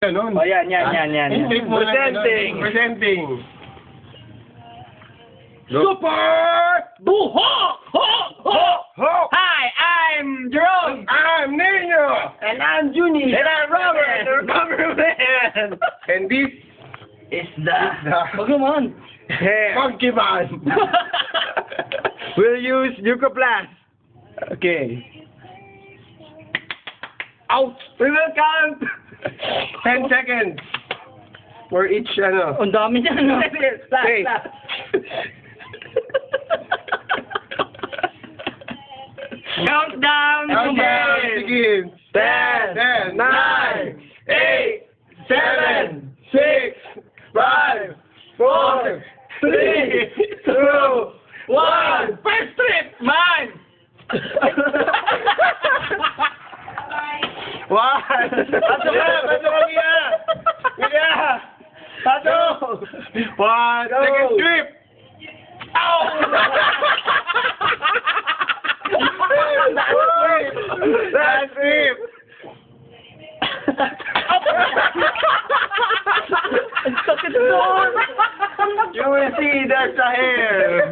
Ganun. O yan. Flip mo lang Presenting. ganun. Presenting. Super Buho! Ho! Ho! Ho! Hi, I'm Jerome. I'm Nino! And I'm Junie. And I'm Robert, the cameraman. And this Is the... the- Wag naman. Monkey Man! We'll use Yucoplas. Okay. Out! We will count. 10 seconds. For each, ano. Ang dami niya, no? Okay. Countdown. Countdown begins. 10, 10, 9, 8, 7, 6, 5, 4, 3, 2, 1. First trip, man! One. Tato ka, Mia. Mia. Tato. One. Second trip. Ow! Last trip. Ang sakit doon! You will see there's a hair.